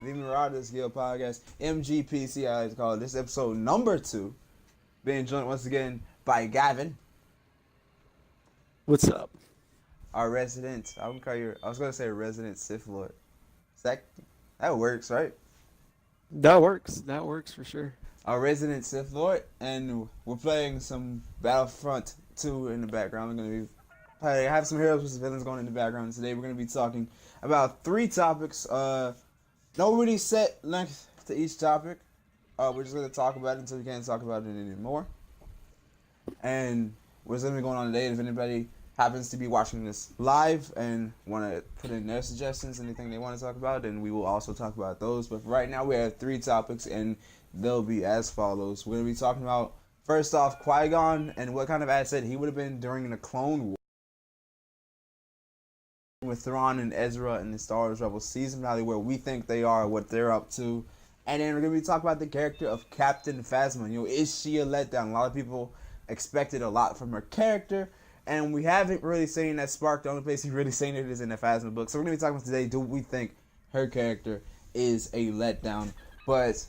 the Marauders Guild Podcast, MGPC, I like to call it. This episode number 2, being joined once again by Gavin, What's up? our resident. I was gonna say resident Sith Lord. That works, right? That works. That works for sure. Our resident Sith Lord, and we're playing some Battlefront 2 in the background. We're gonna have some heroes versus villains going in the background. Today we're gonna be talking about 3 topics. No really set length to each topic. We're just gonna talk about it until we can't talk about it anymore. And what's gonna be going on today? If anybody happens to be watching this live and want to put in their suggestions, anything they want to talk about, then we will also talk about those. But right now we have 3 topics, and they'll be as follows. We're gonna be talking about, first off, Qui-Gon and what kind of asset he would have been during the Clone War with Thrawn and Ezra in the Star Wars Rebels season finale, where we think they are, what they're up to. And then we're going to be talking about the character of Captain Phasma. You know, is she a letdown? A lot of people expected a lot from her character, and we haven't really seen that spark. The only place we've really seen it is in the Phasma book. So we're going to be talking about today, do we think her character is a letdown? But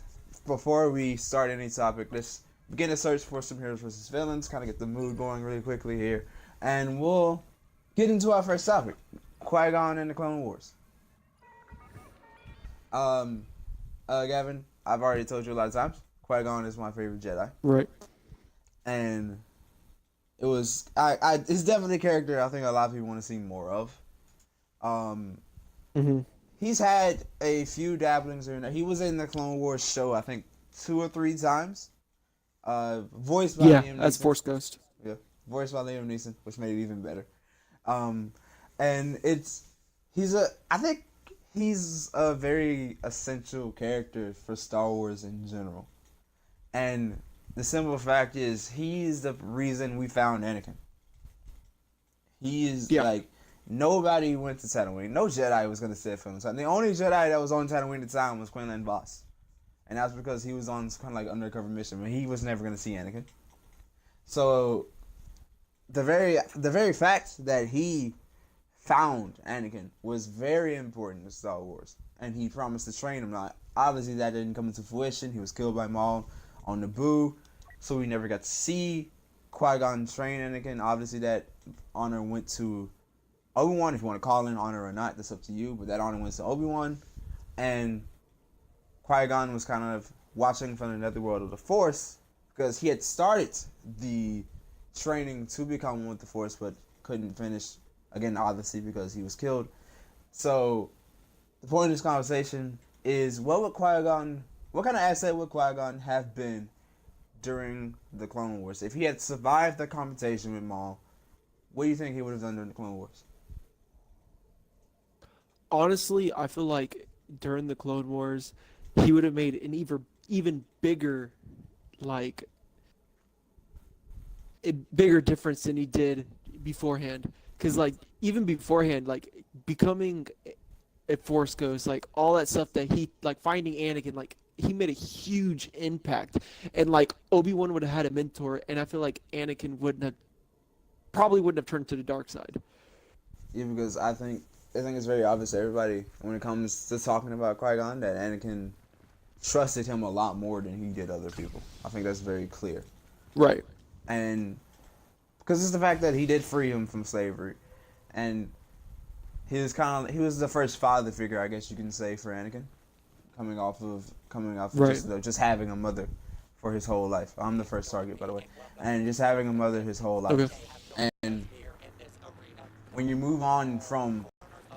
before we start any topic, let's begin a search for some heroes versus villains, kind of get the mood going really quickly here. And we'll get into our first topic. Qui-Gon and the Clone Wars. Gavin, I've already told you a lot of times, Qui-Gon is my favorite Jedi. Right. And it's definitely a character I think a lot of people want to see more of. He's had a few dabblings in there. He was in the Clone Wars show, I think, 2 or 3 times. Voiced by Liam Neeson. As Force Ghost. Yeah, voiced by Liam Neeson, which made it even better. And I think he's a very essential character for Star Wars in general. And the simple fact is, he's the reason we found Anakin. He is like, nobody went to Tatooine. No Jedi was going to sit for him. The only Jedi that was on Tatooine at the time was Quinlan Vos. And that's because he was on kind of like undercover mission, but he was never going to see Anakin. So the very fact that he found Anakin was very important to Star Wars, and he promised to train him. Now, obviously, that didn't come into fruition. He was killed by Maul on Naboo, so we never got to see Qui-Gon train Anakin. Obviously, that honor went to Obi-Wan. If you want to call it honor or not, that's up to you, but that honor went to Obi-Wan, and Qui-Gon was kind of watching from the netherworld of the Force, because he had started the training to become one with the Force, but couldn't finish. Again, obviously, because he was killed. So, the point of this conversation is, what kind of asset would Qui-Gon have been during the Clone Wars? If he had survived the confrontation with Maul, what do you think he would have done during the Clone Wars? Honestly, I feel like during the Clone Wars, he would have made an even bigger, like, a bigger difference than he did beforehand. Because, like, even beforehand, like, becoming a Force Ghost, like, all that stuff that he, like, finding Anakin, like, he made a huge impact. And, like, Obi-Wan would have had a mentor, and I feel like Anakin probably wouldn't have turned to the dark side. Yeah, because I think it's very obvious to everybody when it comes to talking about Qui-Gon that Anakin trusted him a lot more than he did other people. I think that's very clear. Right. And because it's the fact that he did free him from slavery, and he was the first father figure, I guess you can say, for Anakin, coming off of right. just having a mother for his whole life. I'm the first target, by the way, and just having a mother his whole life. Okay. And when you move on from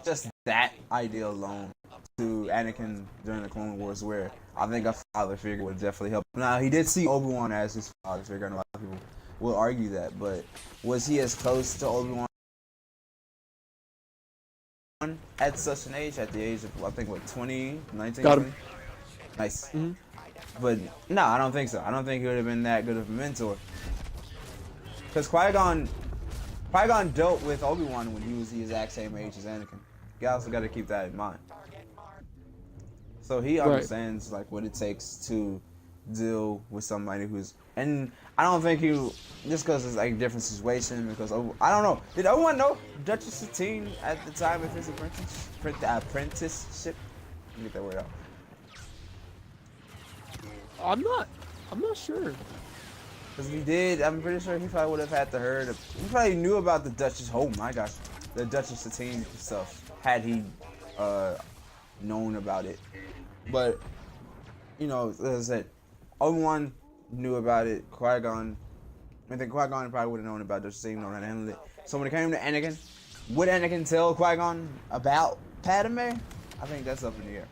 just that idea alone to Anakin during the Clone Wars, where I think a father figure would definitely help. Now, he did see Obi-Wan as his father figure, and a lot of people will argue that, but was he as close to Obi-Wan at such an age, at the age of, I think, what, 20, 19? Got him. Nice. Mm-hmm. But, no, I don't think so. I don't think he would have been that good of a mentor. Because Qui-Gon dealt with Obi-Wan when he was the exact same age as Anakin. You also got to keep that in mind. So he understands, like, what it takes to deal with somebody who's, and I don't think he, just because it's like a different situation, because I don't know, did Obi-Wan know Duchess Satine at the time of his apprenticeship? Let me get that word out. I'm not sure. Because if he did, I'm pretty sure he probably would have had to heard. He probably knew about the Duchess. Oh my gosh, the Duchess Satine stuff. Had he known about it, but you know, as I said, Obi-Wan knew about it. Qui-Gon, I think Qui-Gon probably would have known about Duchess Satine, known how to handle it. So when it came to Anakin, would Anakin tell Qui-Gon about Padme? I think that's up in the air.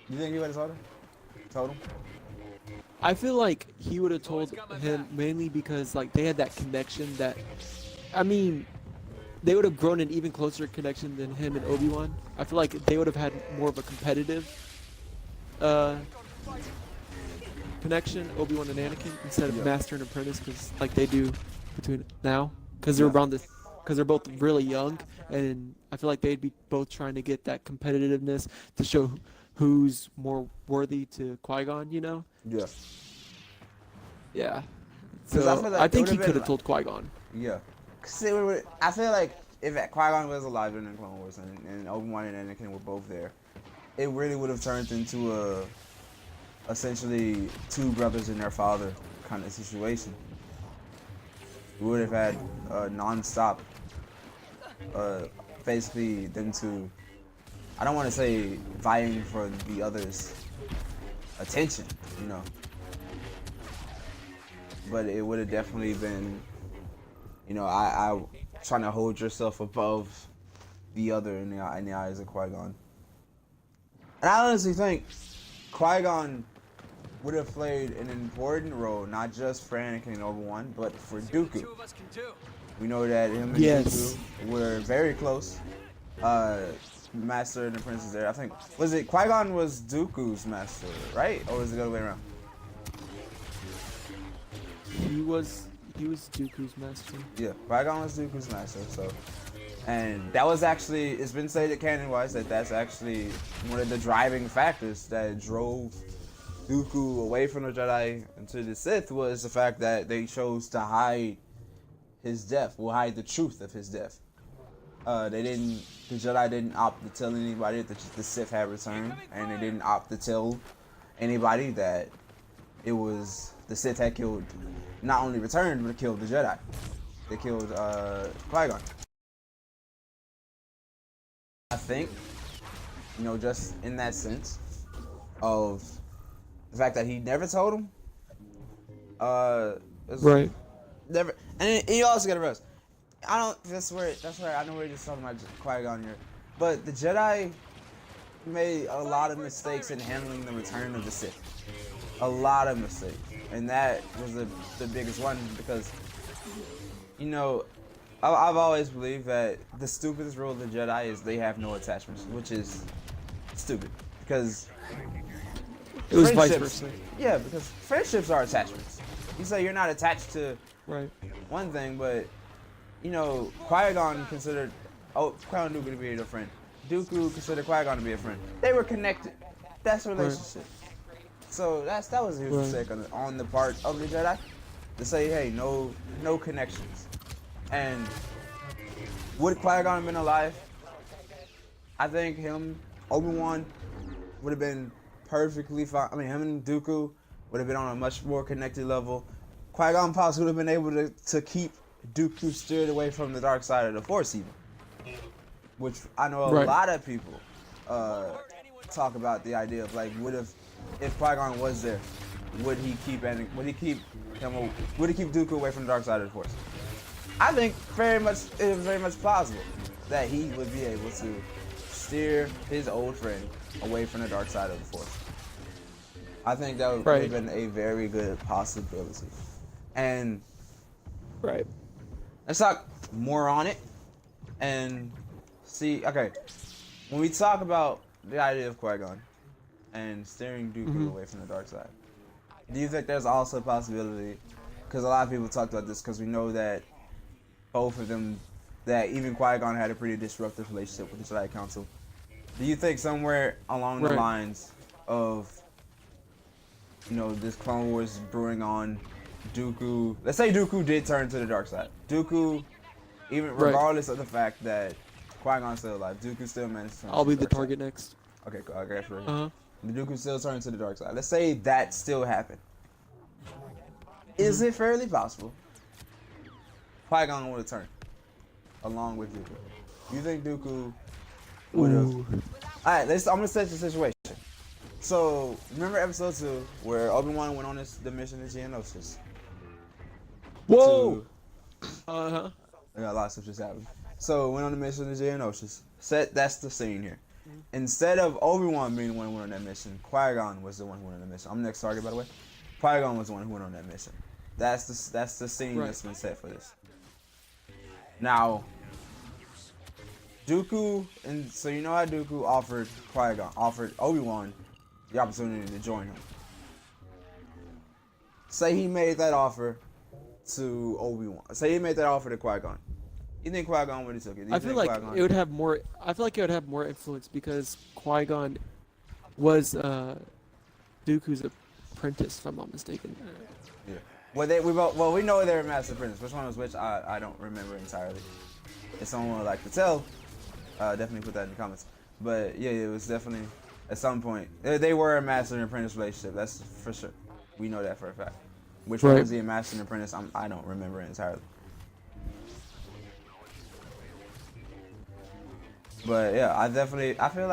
You think he would have told him? Told him? I feel like he would have told him mainly because like they had that connection that, I mean, they would have grown an even closer connection than him and Obi-Wan. I feel like they would have had more of a competitive connection, Obi-Wan and Anakin, instead of Master and Apprentice, because like they do between now, because they're around this, because they're both really young, and I feel like they'd be both trying to get that competitiveness to show who's more worthy to Qui-Gon, you know? Yeah. Yeah. 'Cause So I feel like I it think he would've could been have told Qui-Gon. Yeah. 'Cause I feel like if Qui-Gon was alive during the Clone Wars and Obi-Wan and Anakin were both there, it really would have turned into essentially two brothers and their father kind of situation. We would have had non-stop, basically them two. I don't want to say vying for the other's attention, you know, but it would have definitely been, you know, I trying to hold yourself above the other in the eyes of Qui-Gon. And I honestly think Qui-Gon would have played an important role, not just for Anakin and Obi-Wan, but for Dooku. We know that him and Dooku were very close. Master and Apprentice there. I think, was it Qui-Gon was Dooku's master, right? Or was it the other way around? He was Dooku's master. Yeah, Qui-Gon was Dooku's master, so. And that was actually, it's been stated canon-wise that that's actually one of the driving factors that drove Dooku away from the Jedi into the Sith, was the fact that they chose to hide his death, or hide the truth of his death. The Jedi didn't opt to tell anybody that the Sith had returned, and they didn't opt to tell anybody that it was the Sith had killed, not only returned, but killed the Jedi. They killed Qui-Gon. I think, you know, just in that sense of the fact that he never told him, Right. never, and you also gotta realize, that's where I know we're just talking about Qui-Gon here, but the Jedi made a lot of mistakes in handling the return of the Sith. A lot of mistakes, and that was the biggest one, because, you know, I've always believed that the stupidest rule of the Jedi is they have no attachments, which is stupid, because it was vice versa. Yeah, because friendships are attachments. You say you're not attached to one thing, but, you know, Qui-Gon considered Qui-Gon Dooku to be a friend. Dooku considered Qui-Gon to be a friend. They were connected. That's a relationship. So that was a huge mistake on the part of the Jedi, to say, hey, no connections. And would Qui-Gon have been alive? I think Obi-Wan would have been perfectly fine. I mean, him and Dooku would have been on a much more connected level. Qui-Gon possibly would have been able to keep Dooku steered away from the dark side of the Force, even. Which I know a lot of people talk about the idea of, like, if Qui-Gon was there, would he keep Dooku away from the dark side of the Force? I think it is very much plausible that he would be able to steer his old friend away from the dark side of the Force. I think that would have been a very good possibility. And let's talk more on it and see. Okay, when we talk about the idea of Qui-Gon and steering Dooku away from the dark side, do you think there's also a possibility? Because a lot of people talked about this, because we know that both of them, that even Qui-Gon had a pretty disruptive relationship with the Jedi Council. Do you think somewhere along the lines of, you know, this Clone Wars brewing on, Dooku, let's say Dooku did turn to the dark side. Dooku, even regardless of the fact that Qui-Gon's still alive, Dooku still managed to turn I'll to be the the dark target side. next. Okay, cool. I guess we're here. Dooku still turned to the dark side. Let's say that still happened. Is it fairly possible Qui-Gon would have turned along with Dooku? You think Dooku would have? Ooh. Alright, I'm gonna set the situation. So remember episode 2 where Obi-Wan went on the mission to Geonosis? Whoa! Uh-huh. I got a lot of stuff just happened. So went on the mission to Geonosis. That's the scene here. Instead of Obi-Wan being the one who went on that mission, Qui-Gon was the one who went on that mission. I'm the next target, by the way. Qui-Gon was the one who went on that mission. That's the scene that's been set for this. Now, Dooku, and so you know how Dooku offered Obi-Wan the opportunity to join him. Say he made that offer to Obi-Wan. Say he made that offer to Qui-Gon. You think Qui-Gon would have took it? I feel like it would have more. I feel like it would have more influence because Qui-Gon was Dooku's apprentice, if I'm not mistaken. Yeah. Well, we know they were Master Apprentice. Which one was which? I don't remember entirely. If someone would like to tell, definitely put that in the comments. But yeah, it was definitely at some point they were a Master and Apprentice relationship. That's for sure. We know that for a fact. Which one was he a Master and Apprentice? I don't remember entirely. But yeah, I feel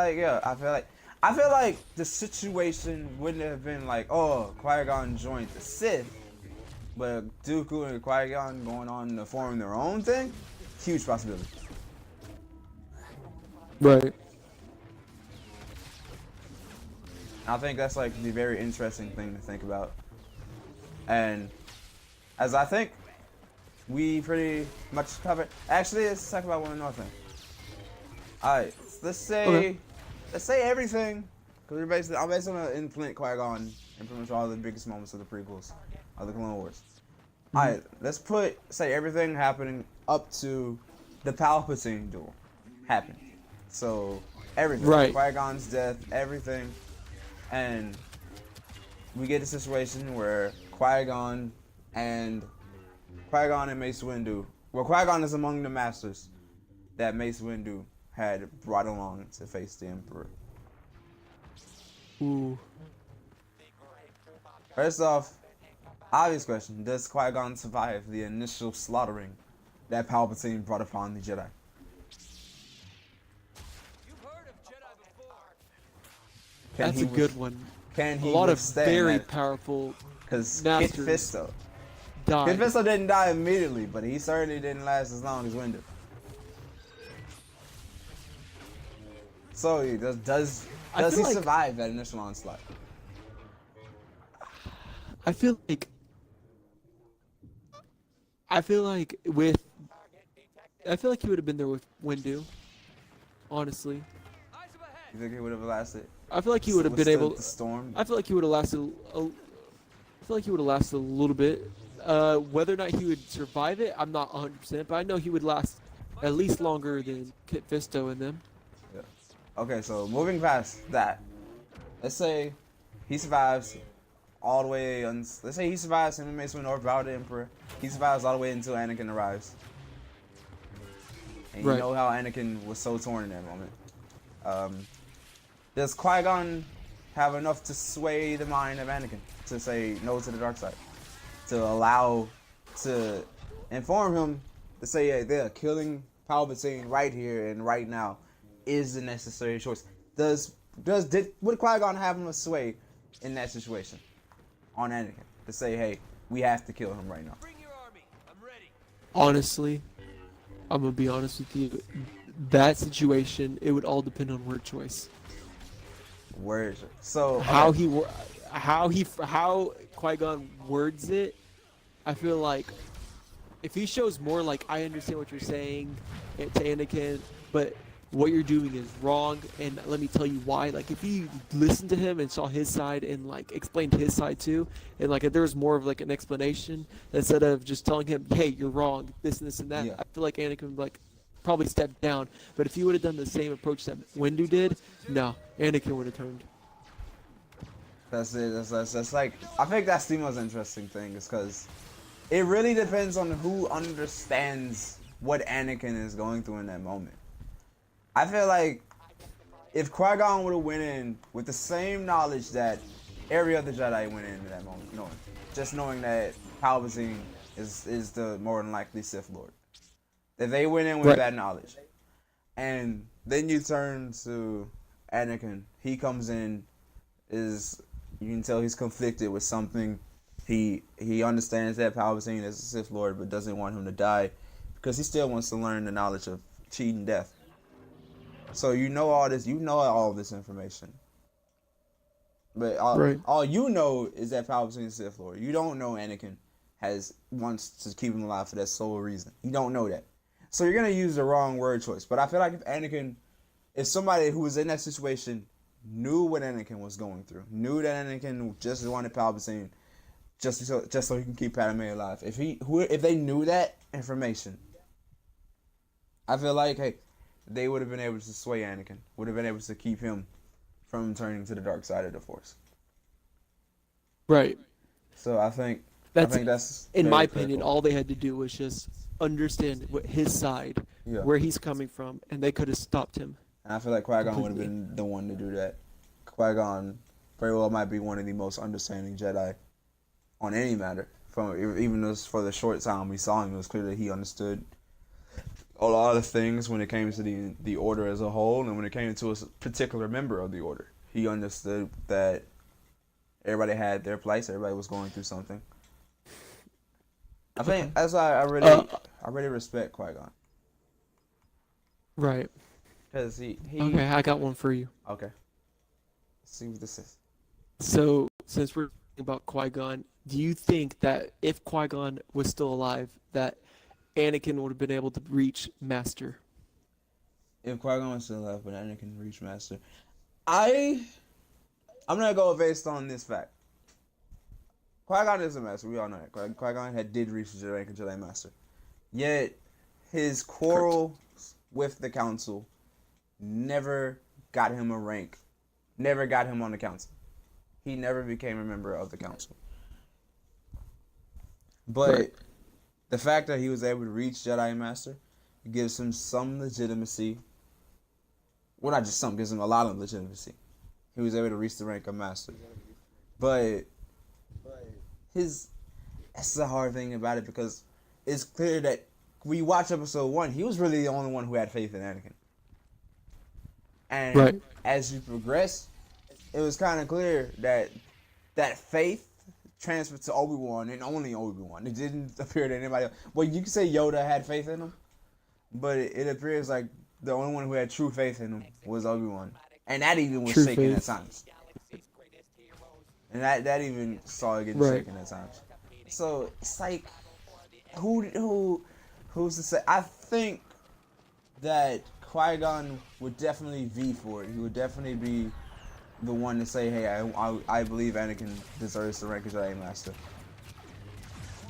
like the situation wouldn't have been like, oh, Qui-Gon joined the Sith, but Dooku and Qui-Gon going on to form their own thing, huge possibility. Right. I think that's like the very interesting thing to think about. And as I think we pretty much covered, actually let's talk about one more thing. Alright, let's say everything, because I'm basically gonna implement Qui-Gon in pretty much all the biggest moments of the prequels, of the Clone Wars. Alright, let's say everything happening up to the Palpatine duel happened. So everything, right. Qui-Gon's death, everything, and we get a situation where Qui-Gon and Mace Windu. Well, Qui-Gon is among the masters that Mace Windu had brought along to face the Emperor. Ooh. First off, obvious question: does Qui-Gon survive the initial slaughtering that Palpatine brought upon the Jedi? That's a good one. Can he a lot of withstand very that? powerful Because Kit masters Fisto. died. Kit Fisto didn't die immediately, but he certainly didn't last as long as Windu. So does he survive that initial onslaught? I feel like he would have been there with Windu. Honestly, You think he would have lasted? I feel like he would have been able. The storm. I feel like he would have lasted. I feel like he would have lasted a little bit. Whether or not he would survive it, I'm not 100%, but I know he would last at least longer than Kit Fisto and them. Yeah. Okay, so moving past that, let's say he survives all the way. Let's say he survives him and Mace Windu overpower the Emperor. He survives all the way until Anakin arrives. And you know how Anakin was so torn in that moment. Does Qui-Gon have enough to sway the mind of Anakin to say no to the dark side? To inform him to say, yeah, they're killing Palpatine right here and right now is the necessary choice. Would Qui-Gon have enough sway in that situation on Anakin to say, hey, we have to kill him right now? Bring your army. I'm ready. Honestly, I'm gonna be honest with you. That situation, it would all depend on word choice. Word. So okay. how Qui-Gon words it, I feel like if he shows more like I understand what you're saying to Anakin, but what you're doing is wrong, and let me tell you why. Like if he listened to him and saw his side and like explained his side too, and like if there was more of like an explanation instead of just telling him, hey, you're wrong, this and this and that. Yeah. I feel like Anakin would like probably step down. But if he would have done the same approach that Windu did, no, Anakin would have turned. That's it. That's like, I think that's the most interesting thing, is because it really depends on who understands what Anakin is going through in that moment. I feel like if Qui-Gon would have went in with the same knowledge that every other Jedi went in at that moment, just knowing that Palpatine is the more than likely Sith Lord, that they went in with that knowledge, and then you turn to Anakin. He comes in, you can tell he's conflicted with something. He understands that Palpatine is a Sith Lord, but doesn't want him to die because he still wants to learn the knowledge of cheating death. So you know all this. You know all this information, but all you know is that Palpatine is Sith Lord. You don't know Anakin wants to keep him alive for that sole reason. You don't know that. So you're gonna use the wrong word choice. But I feel like if somebody who was in that situation knew what Anakin was going through, knew that Anakin just wanted Palpatine, just so he can keep Padme alive. If they knew that information, I feel like they would have been able to sway Anakin. Would have been able to keep him from turning to the dark side of the Force. Right. So I think that's in my opinion, all they had to do was just understand his side, where he's coming from, and they could have stopped him. And I feel like Qui-Gon would have been the one to do that. Qui-Gon very well might be one of the most understanding Jedi on any matter. Even for the short time we saw him, it was clear that he understood a lot of things when it came to the Order as a whole, and when it came to a particular member of the Order. He understood that everybody had their place, everybody was going through something. I think that's why I really respect Qui-Gon. Right. Because he Okay, I got one for you. Okay. Let's see what this is. So, since we're talking about Qui-Gon, do you think that if Qui-Gon was still alive, that Anakin would have been able to reach Master? If Qui-Gon was still alive, but Anakin reached Master, I'm gonna go based on this fact. Qui-Gon is a Master. We all know that. Qui-Gon did reach the Jedi Master. Yet his quarrel with the Council never got him a rank. Never got him on the Council. He never became a member of the Council. But the fact that he was able to reach Jedi Master gives him some legitimacy. Well, not just some, gives him a lot of legitimacy. He was able to reach the rank of Master. But that's the hard thing about it, because it's clear that we watch episode 1, he was really the only one who had faith in Anakin. And as you progress, it was kind of clear that faith transferred to Obi-Wan and only Obi-Wan. It didn't appear that anybody else. Well, you could say Yoda had faith in him, but it appears like the only one who had true faith in him was Obi-Wan. And that even was shaken at times. And that even saw it getting shaken at times. So it's like, who's to say? I think that Qui-Gon would definitely be for it. He would definitely be the one to say, "Hey, I believe Anakin deserves the rank of Jedi Master."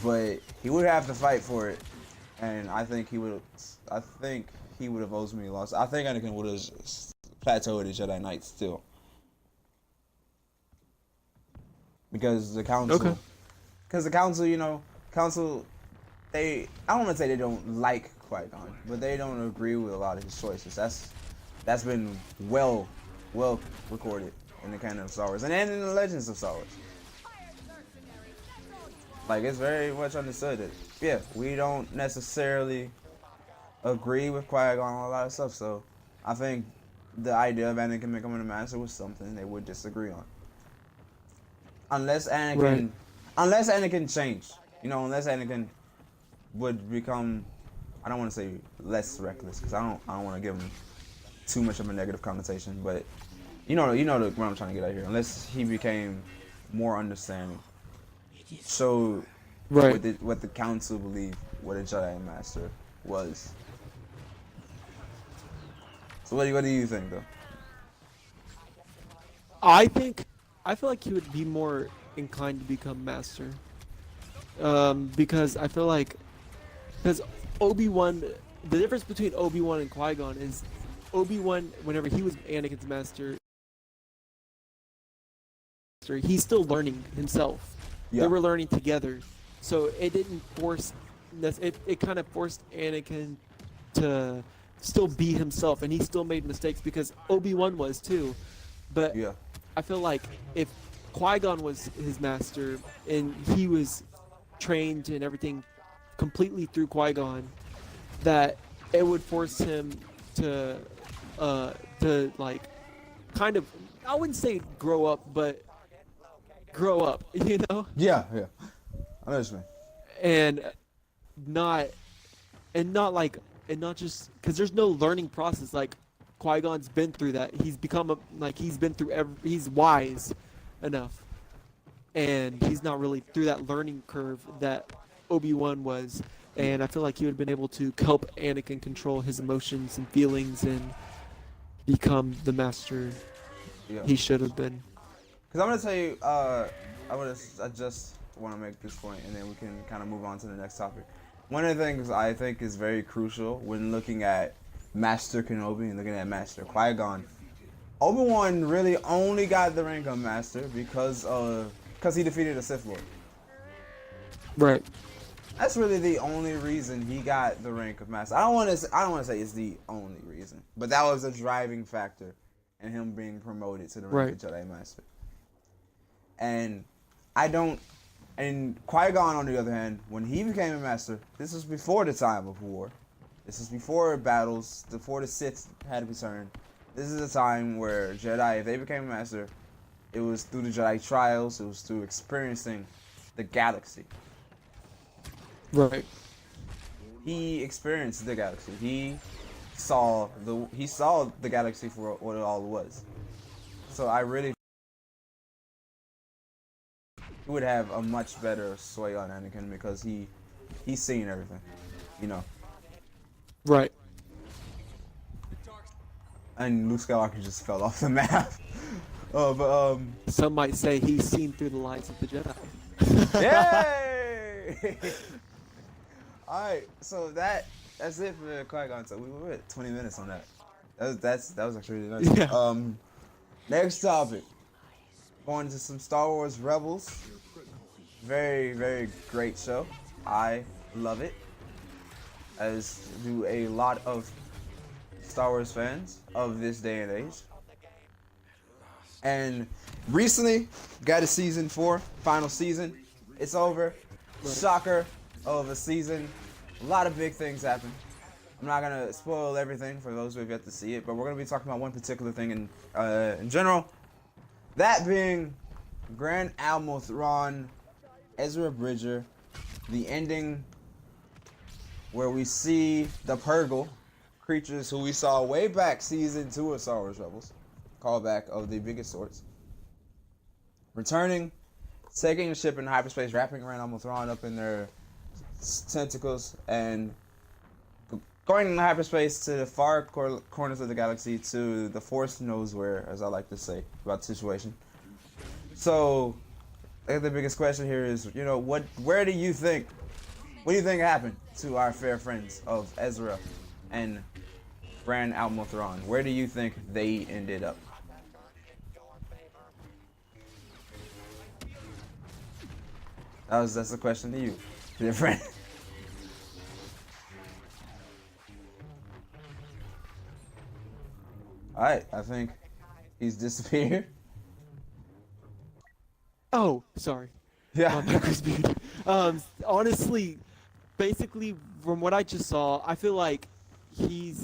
But he would have to fight for it, and I think he would have ultimately lost. I think Anakin would have plateaued at Jedi Knight still. Because the Council, Council, I don't want to say they don't like Qui-Gon, but they don't agree with a lot of his choices. That's been well recorded in the canon of Star Wars and in the Legends of Star Wars. Like, it's very much understood that, we don't necessarily agree with Qui-Gon on a lot of stuff. So I think the idea of Anakin becoming a Master was something they would disagree on. Unless Anakin changed, unless Anakin would become, I don't want to say less reckless, because I don't want to give him too much of a negative connotation, but you know what I'm trying to get at here. Unless he became more understanding, so what the Council believed what a Jedi Master was. So what do you think, though? I feel like he would be more inclined to become Master. Because I feel like, because Obi-Wan, the difference between Obi-Wan and Qui-Gon is Obi-Wan, whenever he was Anakin's master, he's still learning himself. They were learning together. So it didn't force, it kind of forced Anakin to still be himself, and he still made mistakes because Obi-Wan was too. But Yeah. I feel like if Qui-Gon was his master and he was trained and everything completely through Qui-Gon, that it would force him to like kind of, I wouldn't say grow up, but grow up, you know, Yeah. Yeah. I know what you mean. and not like and not just because there's no learning process. Like Qui-Gon's been through that. He's become he's been through he's wise enough, and he's not really through that learning curve that Obi-Wan was. And I feel like he would have been able to help Anakin control his emotions and feelings and become the master Yeah. he should have been. Because I'm gonna tell you, I just want to make this point, and then we can kind of move on to the next topic. One of the things I think is very crucial when looking at Master Kenobi and looking at Master Qui-Gon, Obi-Wan really only got the rank of Master because he defeated a Sith Lord. Right. That's really the only reason he got the rank of Master. I don't want to say it's the only reason, but that was a driving factor in him being promoted to the rank of Jedi Master. And Qui-Gon, on the other hand, when he became a master, this was before the time of war. This is before battles, before the Sith had to be turned. This is a time where Jedi, if they became a master, it was through the Jedi trials, it was through experiencing the galaxy. Right. He experienced the galaxy. He saw the galaxy for what it all was. So I really would have a much better sway on Anakin because he's seen everything, you know. Right. And Luke Skywalker just fell off the map. Some might say he's seen through the lies of the Jedi. Yay! Alright, so that's it for Qui-Gon. So we were at 20 minutes on that. That was actually really nice. Yeah. Next topic. Going to some Star Wars Rebels. Very, very great show. I love it. As do a lot of Star Wars fans of this day and age. And recently got to season 4, final season. It's over. Shocker of a season. A lot of big things happen. I'm not gonna spoil everything for those who have yet to see it, but we're gonna be talking about one particular thing in general. That being Grand Admiral Thrawn, Ezra Bridger, the ending where we see the Purgle, creatures who we saw way back season 2 of Star Wars Rebels, callback of the biggest sorts, returning, taking a ship in hyperspace, wrapping Grand Admiral Thrawn up in their tentacles, and going in hyperspace to the far corners of the galaxy, to the Force knows where, as I like to say about the situation. So, I think the biggest question here is, what do you think happened to our fair friends of Ezra and Grand Admiral Thrawn? Where do you think they ended up? That's a question to you, dear friend. Alright, I think he's disappeared. Oh, sorry. Yeah. My mic was muted. Honestly, basically, from what I just saw, I feel like they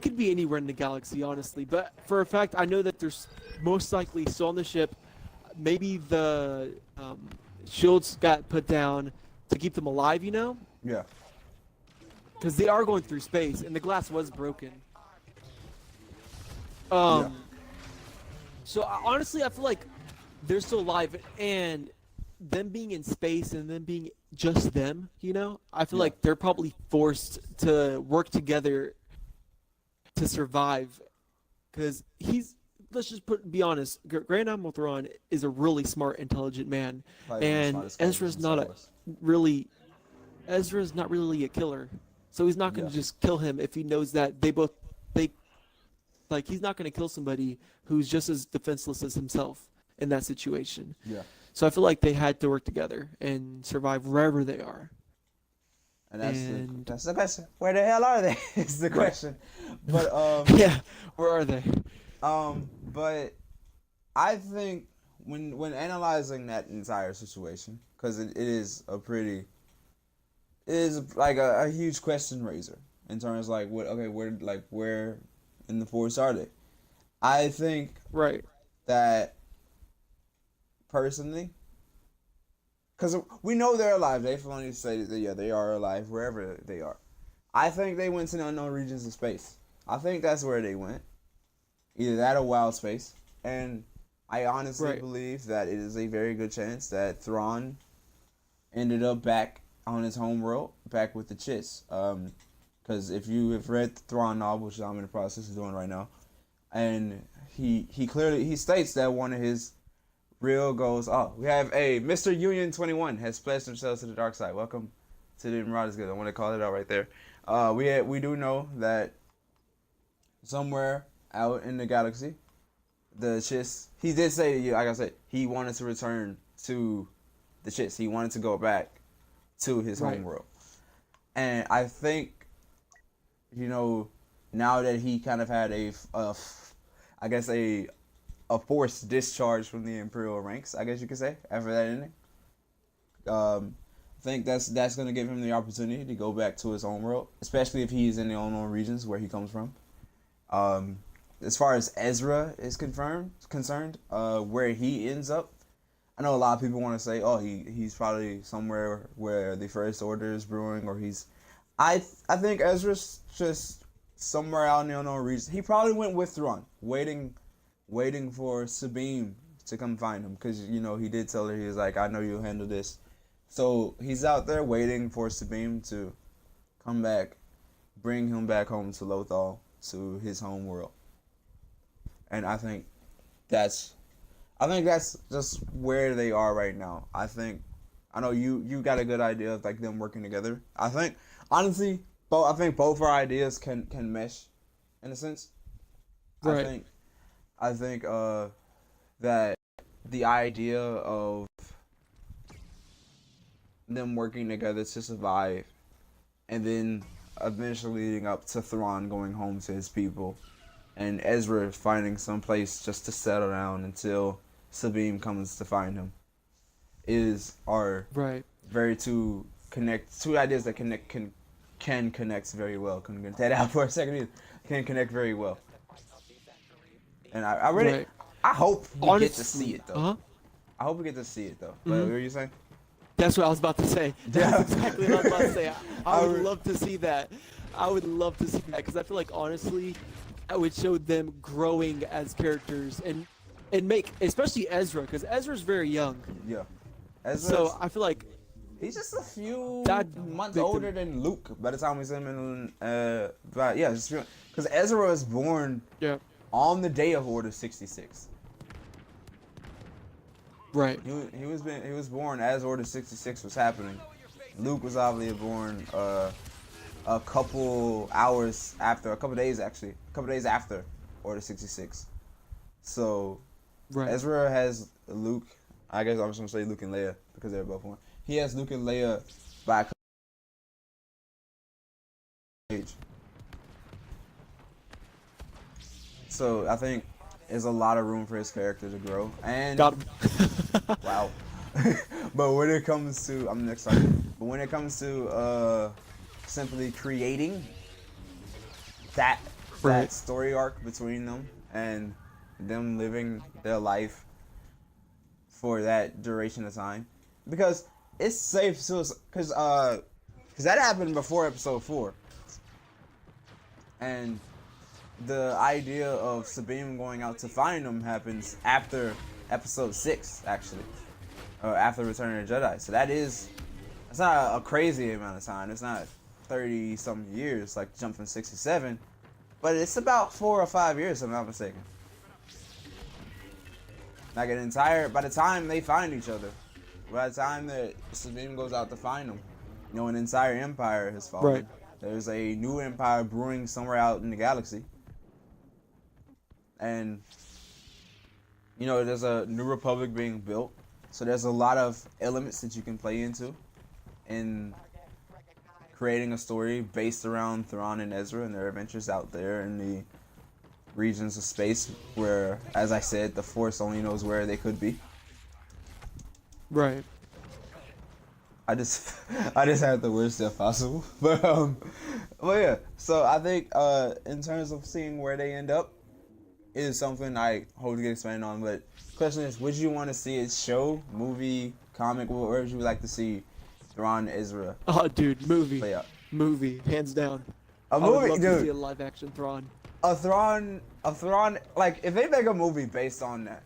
could be anywhere in the galaxy, honestly. But for a fact, I know that there's most likely still on the ship. Maybe the shields got put down to keep them alive, Yeah. Because they are going through space, and the glass was broken. Yeah. So honestly, I feel like they're still alive, and them being in space and them being just them, I feel like they're probably forced to work together to survive. Because let's just be honest, Grand Admiral Thrawn is a really smart, intelligent man, and Ezra's not really a killer. So he's not going to just kill him if he knows that he's not going to kill somebody who's just as defenseless as himself in that situation. Yeah. So I feel like they had to work together and survive wherever they are. And And that's the question. Where the hell are they? Is the question. But yeah, where are they? but I think when analyzing that entire situation, because it is a pretty, it is like a huge question raiser in terms of like what okay where in the force are they? I think Right. that personally, because we know they're alive. They only say that yeah they are alive wherever they are. I think they went to the unknown regions of space. I think that's where they went. Either that or wild space. And I honestly Right. believe that it is a very good chance that Thrawn ended up back on his home world, back with the Chiss. Because if you have read the Thrawn novel, which I'm in the process of doing right now, and he clearly he states that one of his real goals. Oh, we have a Mr. Union 21 has pledged themselves to the dark side. Welcome to the Marauders Guild. I want to call it out right there. We do know that somewhere out in the galaxy, the Chiss. He did say, like I said, he wanted to return to the Chiss. He wanted to go back to his Right. home world, and I think, now that he kind of had I guess a forced discharge from the Imperial ranks, I guess you could say, after that ending. I think that's gonna give him the opportunity to go back to his home world, especially if he's in the unknown regions where he comes from. As far as Ezra is concerned, where he ends up, I know a lot of people want to say, oh, he's probably somewhere where the First Order is brewing, or I think Ezra's just somewhere out in the unknown regions. He probably went with Thrawn, waiting for Sabine to come find him, because he did tell her, he was like, I know you'll handle this. So he's out there waiting for Sabine to come back, bring him back home to Lothal, to his home world. And I think that's just where they are right now. I know you got a good idea of like them working together. I think honestly, I think both our ideas can mesh in a sense. I Right. think I think that the idea of them working together to survive, and then eventually leading up to Thrawn going home to his people, and Ezra finding some place just to settle down until Sabine comes to find him, are Right. very two ideas that can connect very well. Couldn't get that out for a second either. Can connect very well, and I really Right. I hope we get to see Honestly, it though. uh huh. I hope we get to see it though. But Mhm. what were you saying? That's what I was about to say. Yeah. That's exactly what I was about to say. I would re- love to see that. I would love to see that because I feel like honestly, I would show them growing as characters and make especially Ezra because Ezra's very young. Yeah. Ezra, So I feel like he's just a few that months make older them than Luke by the time we see him in but yeah, just because Ezra was born yeah on the day of Order 66. right He was born as Order 66 was happening. Luke was obviously born a couple days actually, a couple days after Order 66. So right Ezra has Luke. I guess I'm just gonna say Luke and Leia because they're both born. He has Luke and Leia by age. So I think there's a lot of room for his character to grow. And got him. wow. But when it comes to I'm excited. But when it comes to simply creating that Right. story arc between them and them living their life for that duration of time, because it's safe to because that happened before episode 4, and the idea of Sabine going out to find them happens after episode 6 actually, after Return of the Jedi. So it's not a crazy amount of time. It's not 30 some years like jump from 67, but it's about 4 or 5 years if I'm not mistaken. Like by the time they find each other, by the time that Sabine goes out to find them, an entire empire has fallen. Right. There's a new empire brewing somewhere out in the galaxy. And, there's a new republic being built. So there's a lot of elements that you can play into in creating a story based around Thrawn and Ezra and their adventures out there in the regions of space where, as I said, the Force only knows where they could be. Right. I just I just had the worst stuff possible. But yeah. So I think in terms of seeing where they end up is something I hope to get expanded on. But the question is, would you want to see a show, movie, comic, where would you like to see Thrawn, Ezra Oh, dude, movie. play out? Movie, hands down. A I would movie, love to see dude. a live action Thrawn. A Thrawn, like if they make a movie based on that,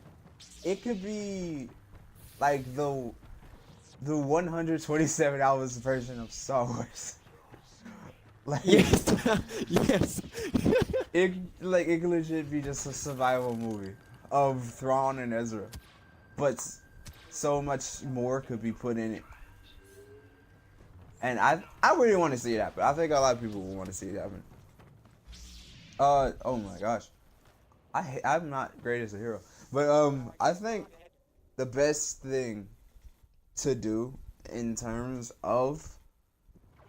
it could be like the 127 hours version of Star Wars. Like Yes. Yes. it could legit be just a survival movie of Thrawn and Ezra, but so much more could be put in it. And I really want to see it happen. I think a lot of people will want to see it happen. Oh my gosh, I'm not great as a hero, but I think the best thing to do in terms of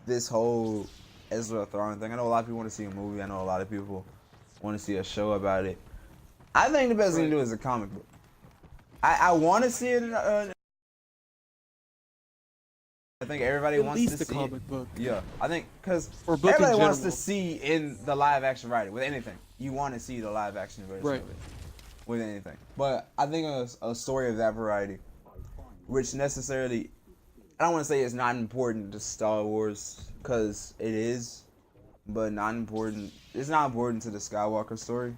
this whole Ezra Thrawn thing. I know a lot of people want to see a movie. I know a lot of people want to see a show about it. I think the best thing to do is a comic book. I want to see it in I think everybody At wants least to the see comic it. book. Yeah, I think because Or book in everybody wants to general. see in the live action variety with anything. You want to see the live action version Right. of it with anything. But I think a story of that variety, which necessarily, I don't want to say it's not important to Star Wars because it is, but not important. It's not important to the Skywalker story.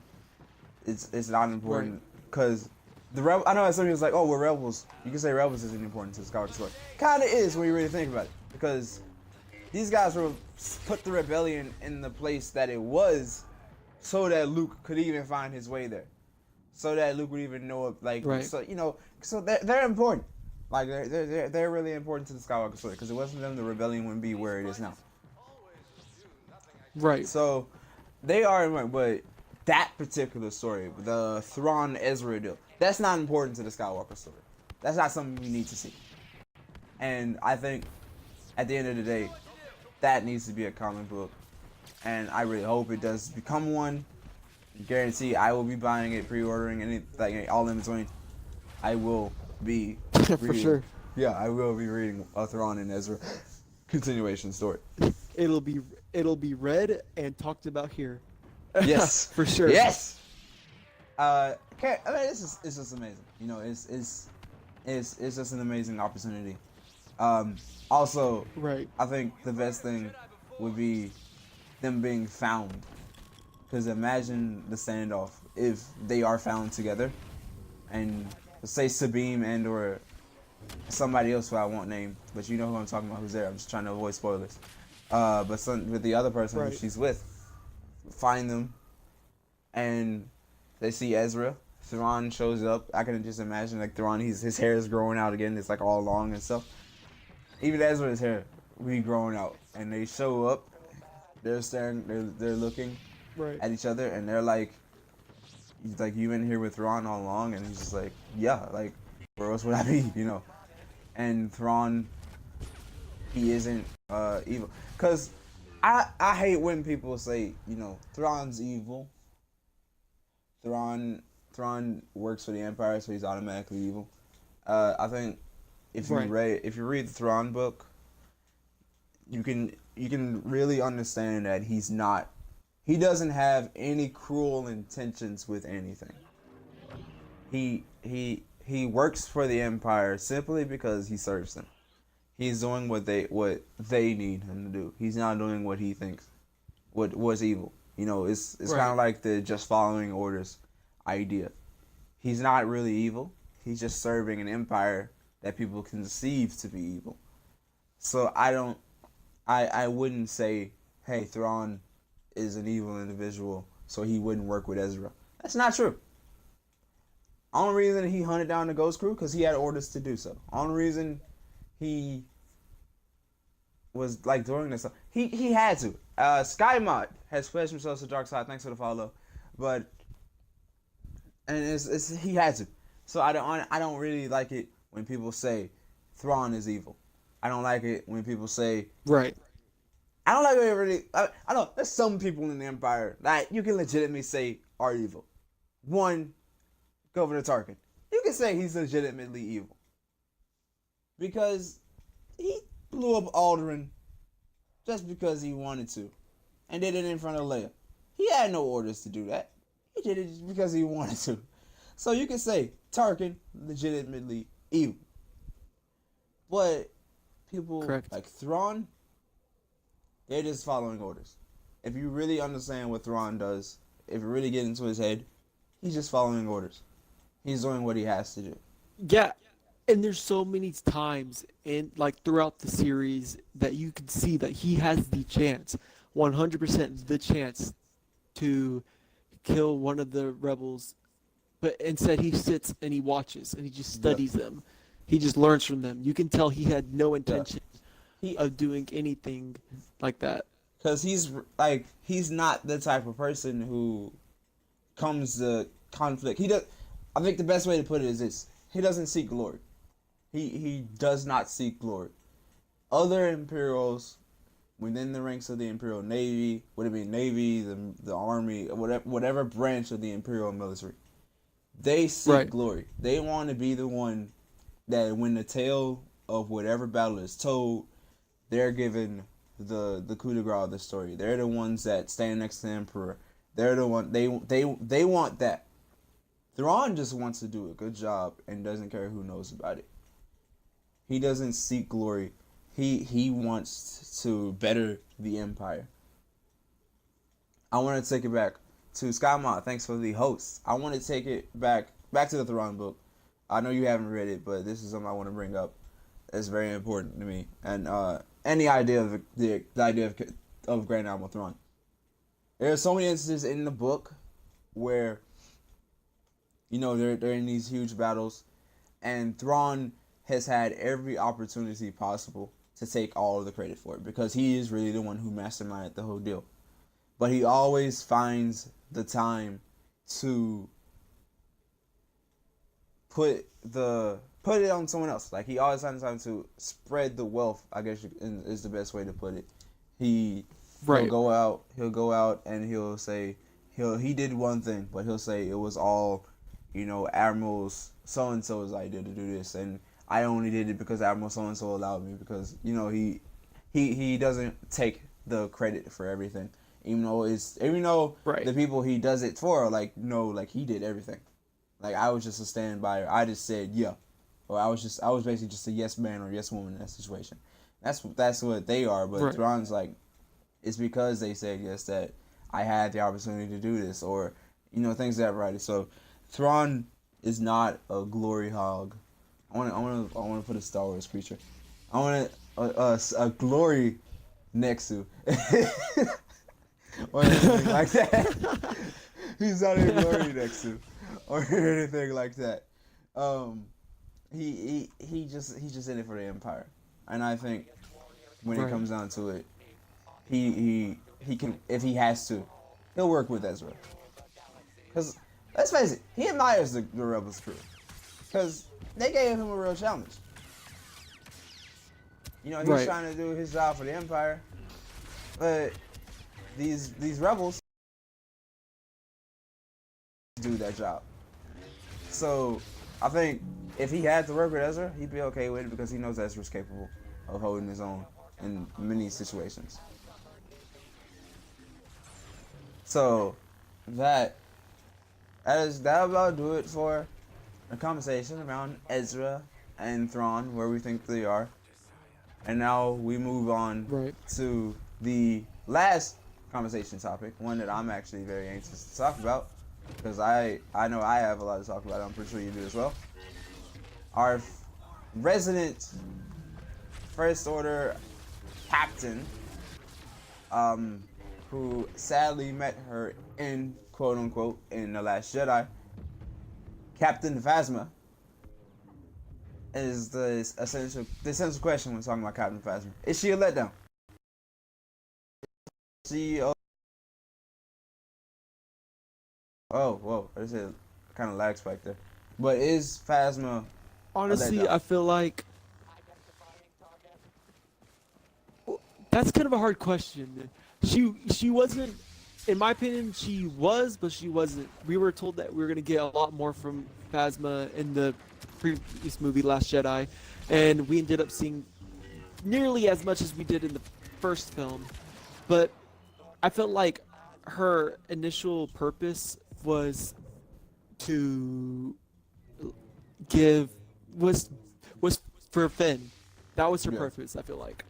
It's not important because I know some people's like, oh, we're rebels. You can say rebels isn't important to the Skywalker story. Kind of is when you really think about it, because these guys put the rebellion in the place that it was, so that Luke could even find his way there, so that Luke would even know it. So they're important. Like they're really important to the Skywalker story, because it wasn't them, the rebellion wouldn't be where it is now. Right. So they are important, but that particular story, the Thrawn Ezra deal, that's not important to the Skywalker story. That's not something we need to see. And I think at the end of the day, that needs to be a comic book. And I really hope it does become one. Guarantee I will be buying it, pre-ordering, all in between. I will be For reading, sure. Yeah, I will be reading a Thrawn and Ezra continuation story. It'll be read and talked about here. Yes, For sure. Yes. Okay. I mean, it's just amazing. You know, it's just an amazing opportunity. Also, Right. I think the best thing would be them being found. Because imagine the standoff if they are found together, and say Sabine and or somebody else who I won't name, but you know who I'm talking about, who's there. I'm just trying to avoid spoilers. But with the other person who she's with, find them, and they see Ezra. Thrawn shows up. I can just imagine like Thrawn, his hair is growing out again. It's like all long and stuff. Even Ezra's hair will be growing out, and they show up. They're staring. They're looking at each other, and they're like, he's like, you been here with Thrawn all along? And he's just like, yeah, like, where else would I be, you know? And Thrawn, he isn't evil. Because I hate when people say, you know, Thrawn's evil. Thrawn works for the Empire, so he's automatically evil. I think if you read the Thrawn book, you can really understand that he doesn't have any cruel intentions with anything. He works for the Empire simply because he serves them. He's doing what they need him to do. He's not doing what he thinks was evil. You know, it's kind of like the just following orders idea. He's not really evil. He's just serving an empire that people conceive to be evil. So I wouldn't say, hey, Thrawn is an evil individual, so he wouldn't work with Ezra. That's not true. Only reason he hunted down the Ghost Crew because he had orders to do so. Only reason he was like doing this stuff, he had to. SkyMod has pledged himself to the dark side. Thanks for the follow, but he had to. So I don't really like it when people say Thrawn is evil. I don't like it when people say I don't like really. I know there's some people in the Empire that you can legitimately say are evil. One, Governor Tarkin. You can say he's legitimately evil because he blew up Alderaan just because he wanted to, and did it in front of Leia. He had no orders to do that. He did it just because he wanted to. So you can say Tarkin legitimately evil, but people Correct. like Thrawn, they're just following orders. If you really understand what Thrawn does, if you really get into his head, he's just following orders. He's doing what he has to do. Yeah, and there's so many times in like throughout the series that you can see that he has the chance, 100% the chance to kill one of the rebels, but instead he sits and he watches and he just Yeah. studies them. He just learns from them. You can tell he had no Yeah. intention He, of doing anything like that. because he's not the type of person who comes to conflict. He does. I think the best way to put it is this: he doesn't seek glory. He does not seek glory. Other Imperials within the ranks of the Imperial Navy, would it be Navy, the Army, whatever branch of the Imperial military, they seek Right. glory. They want to be the one that when the tale of whatever battle is told, they're given the coup de grace of the story. They're the ones that stand next to the Emperor. They're the one they want that. Thrawn just wants to do a good job and doesn't care who knows about it. He doesn't seek glory. He wants to better the Empire. I want to take it back to SkyMod. Thanks for the host. I want to take it back to the Thrawn book. I know you haven't read it, but this is something I want to bring up. It's very important to me, and any idea of the idea of Grand Admiral Thrawn. There are so many instances in the book where, you know, they're in these huge battles, and Thrawn has had every opportunity possible to take all of the credit for it because he is really the one who masterminded the whole deal. But he always finds the time to put it on someone else. Like he always finds time to spread the wealth, I guess is the best way to put it. He'll go out and he'll say he did one thing, but he'll say it was all, you know, Admiral's so and so's idea to do this, and I only did it because Admiral so and so allowed me, because, you know, he doesn't take the credit for everything. Even though Right. the people he does it for are like, no, like he did everything. Like I was just a standby. I just said yeah, or I was basically just a yes man or yes woman in that situation. That's what they are. But Right. Thrawn's like, it's because they said yes that I had the opportunity to do this, or, you know, things of that variety. So Thrawn is not a glory hog. I want to put a Star Wars creature. I want a glory next to. Or anything like that. He's not a glory next to, or anything like that. He just in it for the Empire, and I think when it comes down to it, he can, if he has to, he'll work with Ezra. Cause let's face it, he admires the Rebels crew, cause they gave him a real challenge. You know, he's trying to do his job for the Empire, but these rebels do that job. So I think if he had to work with Ezra, he'd be okay with it because he knows Ezra's capable of holding his own in many situations. So that about do it for a conversation around Ezra and Thrawn, where we think they are. And now we move on to the last conversation topic, one that I'm actually very anxious to talk about, because I know I have a lot to talk about. I'm pretty sure you do as well. Our resident First Order captain, who sadly met her in, quote unquote, in The Last Jedi, Captain Phasma, is the essential question when talking about Captain Phasma. Is she a letdown? Oh, whoa, there's a kind of lag spike there. But is Phasma Honestly, I feel like That's kind of a hard question. She wasn't, in my opinion, she was, but she wasn't. We were told that we were gonna get a lot more from Phasma in the previous movie, Last Jedi, and we ended up seeing nearly as much as we did in the first film. But I felt like her initial purpose was to give was for Finn. That was her Yeah. purpose. I feel like.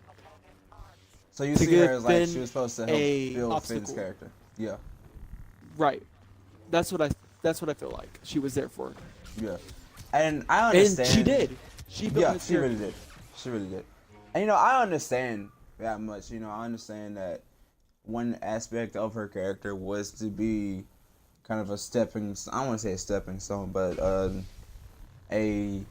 So you To see her give as like Finn she was supposed to help a build obstacle. Finn's character. Yeah, Right. That's what I feel like she was there for. yeah. And I understand. And she did. She built Yeah, his she character. really did. She really did. And you know, I understand that much. You know, I understand that one aspect of her character was to be kind of a stepping. I don't want to say a stepping stone, but a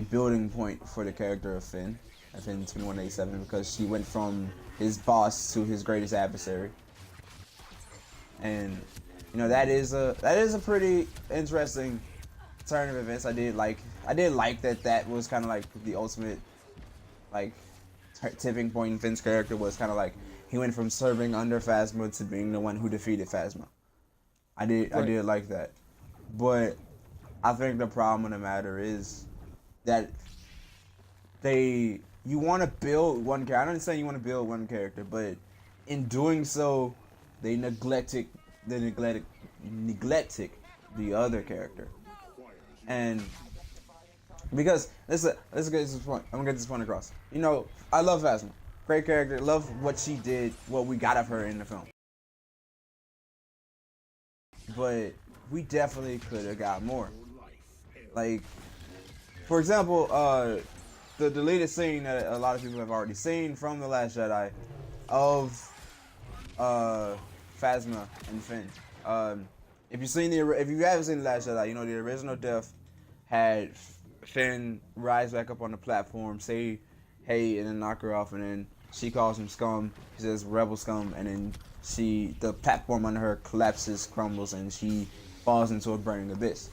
building point for the character of Finn. Finn 2187, because she went from his boss to his greatest adversary. And you know, that is a pretty interesting turn of events. I did like that was kind of like the ultimate like tipping point in Finn's character. Was kind of like he went from serving under Phasma to being the one who defeated Phasma. I did like that. But I think the problem with the matter is that you want to build one character. I understand you want to build one character, but in doing so, they neglected the other character. And because let's get this point. I'm gonna get this point across. You know, I love Phasma. Great character. Love what she did, what we got of her in the film. But we definitely could have got more. Like, for example, the deleted scene that a lot of people have already seen from The Last Jedi of Phasma and Finn. If you haven't seen The Last Jedi, you know the original death had Finn rise back up on the platform, say hey, and then knock her off, and then she calls him scum. He says rebel scum, and then the platform under her collapses, crumbles, and she falls into a burning abyss.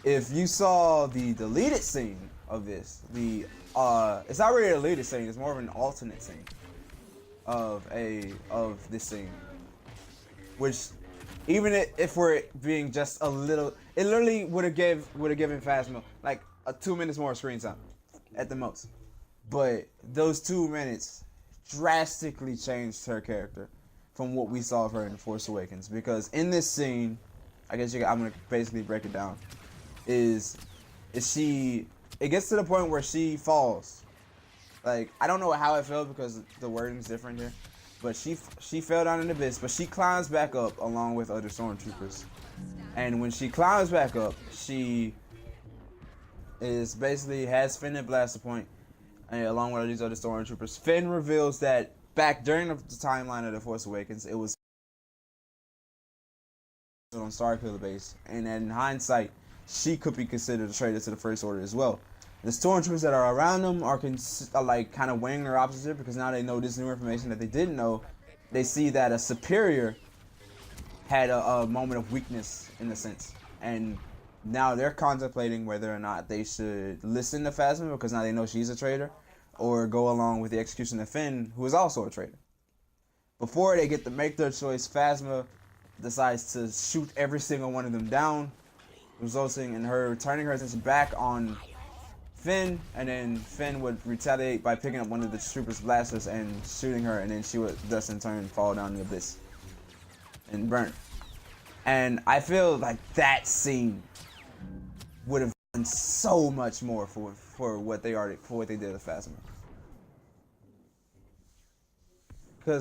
If you saw the deleted scene of this, it's not really a deleted scene, it's more of an alternate scene of this scene, which even if we're being just a little, it literally would have given Phasma like a 2 minutes more screen time at the most. But those 2 minutes drastically changed her character from what we saw of her in The Force Awakens. Because in this scene, I guess I'm gonna basically break it down. It gets to the point where she falls. Like, I don't know how it felt because the wording's different here. But she fell down in the abyss, but she climbs back up along with other stormtroopers. And when she climbs back up, she is basically has Finn at blaster point, and along with all these other stormtroopers. Finn reveals that back during the timeline of The Force Awakens, it was on Starkiller base, and in hindsight, she could be considered a traitor to the First Order as well. The stormtroopers that are around them are like kind of weighing their opposite because now they know this new information that they didn't know. They see that a superior had a moment of weakness in a sense, and now they're contemplating whether or not they should listen to Phasma because now they know she's a traitor, or go along with the execution of Finn, who is also a traitor. Before they get to make their choice, Phasma decides to shoot every single one of them down, resulting in her turning her attention back on Finn, and then Finn would retaliate by picking up one of the troopers' blasters and shooting her, and then she would thus in turn fall down the abyss and burn. And I feel like that scene would have done so much more for what they did with Phasma.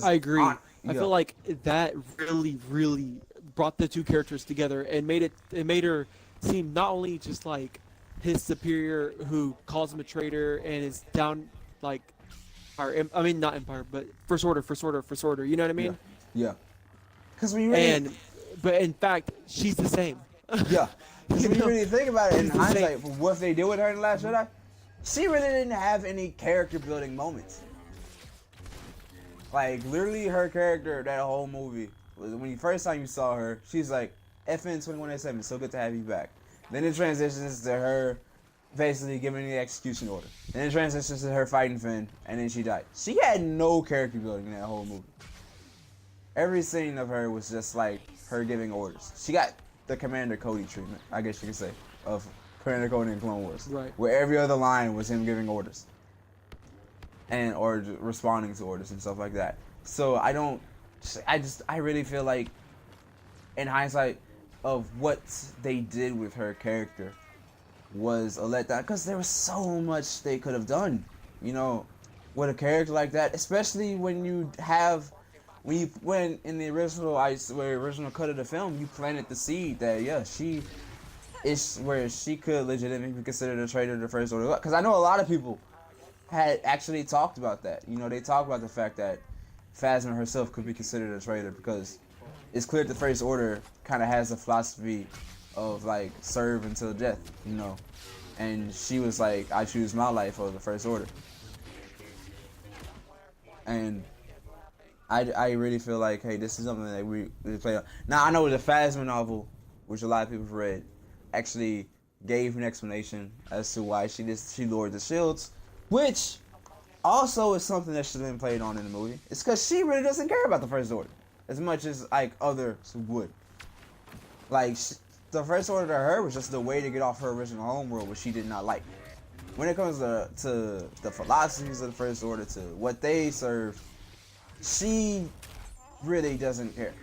I agree. I feel like that really brought the two characters together and made her seem not only just like his superior who calls him a traitor and is down like I mean not Empire, but First Order, you know what I mean? Yeah. Because when you really, but in fact, she's the same. yeah. Because when you really think about it in She's the same. hindsight, for what they did with her in The Last Jedi, she really didn't have any character building moments. Like, literally her character, that whole movie, when the first time you saw her, she's like, FN 2187, so good to have you back. Then it transitions to her basically giving the execution order. And then it transitions to her fighting Finn, and then she died. She had no character building in that whole movie. Every scene of her was just like her giving orders. She got the Commander Cody treatment, I guess you could say, of Commander Cody in Clone Wars. Right. Where every other line was him giving orders. And or responding to orders and stuff like that. So I really feel like, in hindsight, of what they did with her character was a letdown, because there was so much they could have done, you know, with a character like that, especially when in the original cut of the film, you planted the seed that she could legitimately be considered a traitor to the First Order. Because I know a lot of people had actually talked about that. You know, they talked about the fact that Phasma herself could be considered a traitor, because it's clear the First Order kind of has a philosophy of like serve until death, you know, and she was like, I choose my life over the First Order. And I really feel like, hey, this is something that we play on. Now I know the Phasma novel, which a lot of people have read, actually gave an explanation as to why she lowered the shields, which also is something that should have been played on in the movie. It's because she really doesn't care about the First Order as much as like others would. Like the First Order to her was just the way to get off her original homeworld, which she did not like. When it comes to the philosophies of the First Order, to what they serve, she really doesn't care.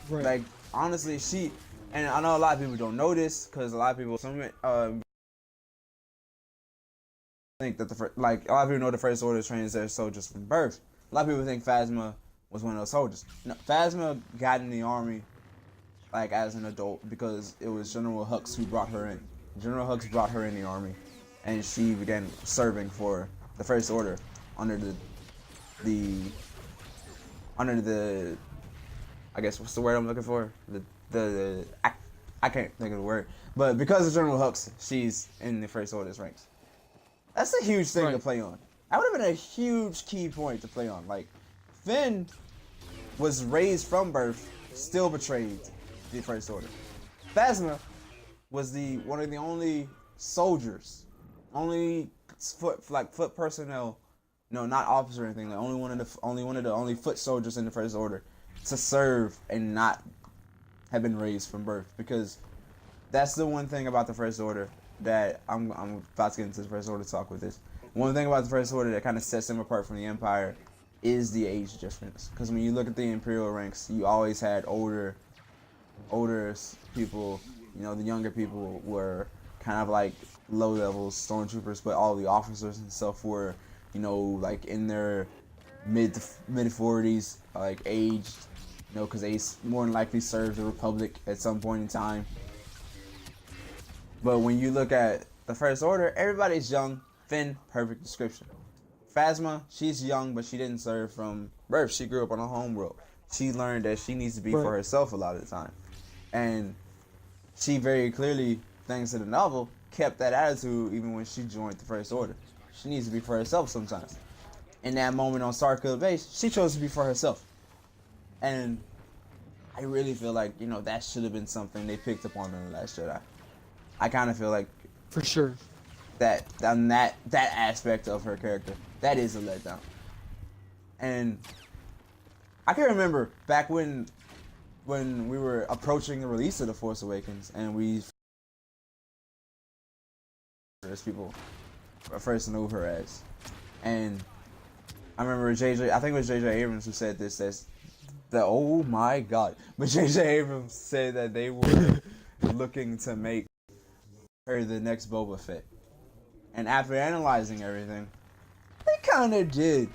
Right. Like honestly, and I know a lot of people don't know this, because a lot of people think that a lot of people know the First Order trains their soldiers from birth. A lot of people think Phasma was one of those soldiers. No, Phasma got in the army like as an adult because it was General Hux who brought her in. General Hux brought her in the army, and she began serving for the First Order under the I guess, what's the word I'm looking for? I can't think of the word. But because of General Hux, she's in the First Order's ranks. That's a huge thing to play on. That would have been a huge key point to play on. Like, Finn was raised from birth, still betrayed the First Order. Phasma was one of the only soldiers, only foot personnel, no, not officer or anything, like only one of the only foot soldiers in the First Order to serve and not have been raised from birth. Because that's the one thing about the First Order that I'm about to get into the First Order talk with this. One thing about the First Order that kind of sets them apart from the Empire is the age difference. Because when you look at the Imperial ranks, you always had older people. You know, the younger people were kind of like low-level stormtroopers, but all the officers and stuff were, you know, like in their mid 40s, like aged, you know, because they more than likely served the Republic at some point in time. But when you look at the First Order, everybody's young. Finn, perfect description. Phasma, she's young, but she didn't serve from birth. She grew up on a homeworld. She learned that she needs to be for herself a lot of the time. And she very clearly, thanks to the novel, kept that attitude even when she joined the First Order. She needs to be for herself sometimes. In that moment on Starkiller Base, she chose to be for herself. And I really feel like, you know, that should have been something they picked up on in The Last Jedi. I kind of feel like, for sure, that aspect of her character, that is a letdown. And I can remember back when we were approaching the release of The Force Awakens, and as people first knew her as. And I remember I think it was J.J. Abrams who said this, oh my god. But J.J. Abrams said that they were looking to make her the next Boba Fett. And after analyzing everything, they kind of did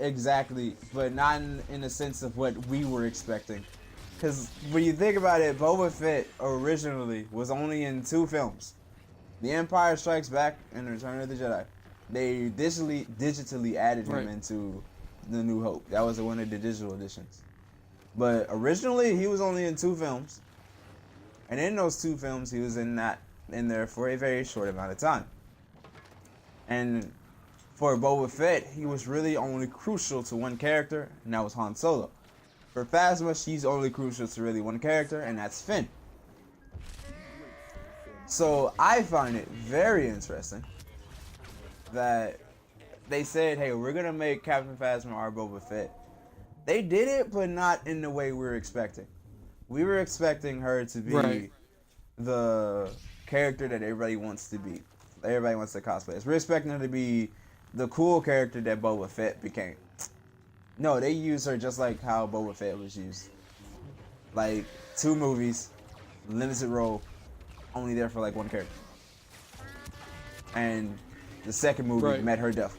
exactly, but not in the sense of what we were expecting. Because when you think about it, Boba Fett originally was only in 2 films. The Empire Strikes Back and Return of the Jedi. They digitally added him into The New Hope. That was one of the digital editions. But originally, he was only in 2 films. And in those 2 films, he was in there for a very short amount of time. And for Boba Fett, he was really only crucial to one character, and that was Han Solo. For Phasma, she's only crucial to really one character, and that's Finn. So I find it very interesting that they said, "Hey, we're gonna make Captain Phasma our Boba Fett." They did it, but not in the way we were expecting. We were expecting her to Right. be the character that everybody wants to be. Everybody wants to cosplay as. We're expecting her to be the cool character that Boba Fett became. No, they used her just like how Boba Fett was used. Like 2 movies, limited role, only there for like one character. And the second movie Right. met her death.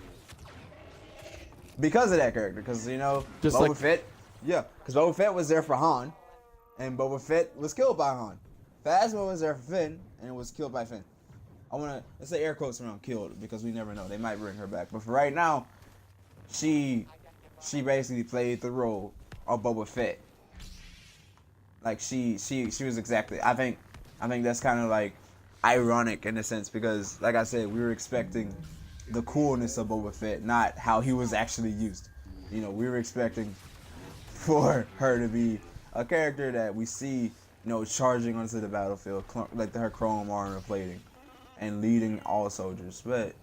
Because of that character, because Just Boba like Fett, yeah, because Boba Fett was there for Han, and Boba Fett was killed by Han. Phasma was there for Finn, and was killed by Finn. Let's say air quotes around killed, because we never know. They might bring her back. But for right now, she basically played the role of Boba Fett. Like she was exactly. I think that's kind of like ironic in a sense, because like I said, we were expecting the coolness of Boba Fett, not how he was actually used. We were expecting for her to be a character that we see, charging onto the battlefield, like her chrome armor plating, and leading all soldiers. But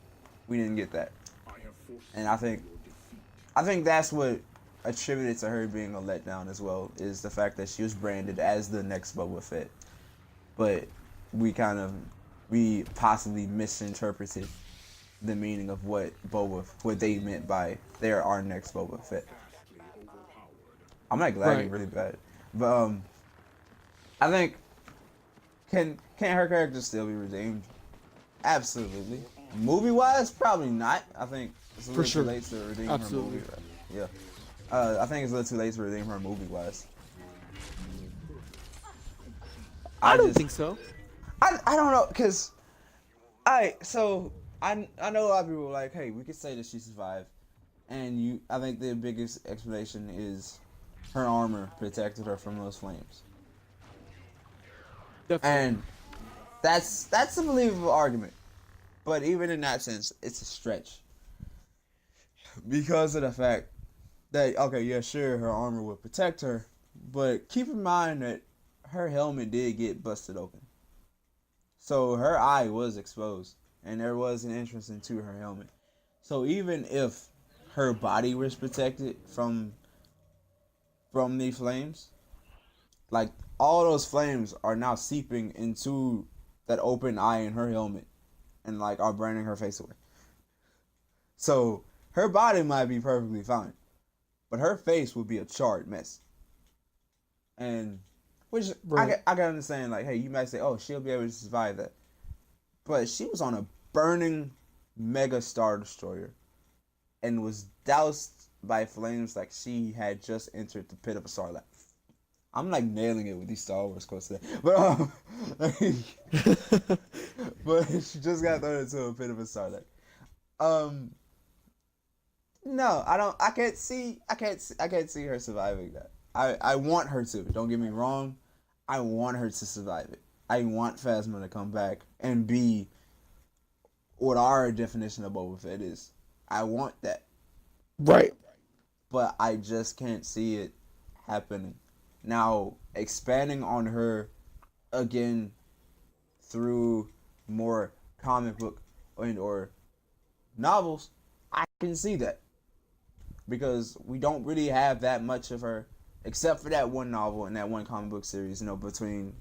we didn't get that, and I think that's what attributed to her being a letdown as well, is the fact that she was branded as the next Boba Fett, but we possibly misinterpreted the meaning of what they meant by they're our next Boba Fett. I'm like lagging really bad, but I think can her character still be redeemed? Absolutely. Movie wise, probably not. I think it's a little too late to redeem her movie. Yeah. I think it's a little too late to redeem her movie wise. I don't think so. I don't know, cause I know a lot of people are like, hey, we could say that she survived, and I think the biggest explanation is her armor protected her from those flames. Definitely. And that's a believable argument, but even in that sense, it's a stretch because of the fact that, okay, yeah, sure, her armor would protect her, but keep in mind that her helmet did get busted open, so her eye was exposed, and there was an entrance into her helmet. So even if her body was protected from the flames, like all those flames are now seeping into that open eye in her helmet, and like are burning her face away. So her body might be perfectly fine, but her face would be a charred mess. And which I can understand, like, hey, you might say, oh, she'll be able to survive that, but she was on a burning mega star destroyer and was doused by flames like she had just entered the pit of a Sarlacc. I'm like nailing it with these Star Wars quotes today, but but she just got thrown into a pit of a Sarlacc. No, I don't. I can't see her surviving that. I want her to. Don't get me wrong. I want her to survive it. I want Phasma to come back and be what our definition of Boba Fett is. I want that. Right. But I just can't see it happening. Now, expanding on her again through more comic book or novels, I can see that. Because we don't really have that much of her, except for that one novel and that one comic book series, between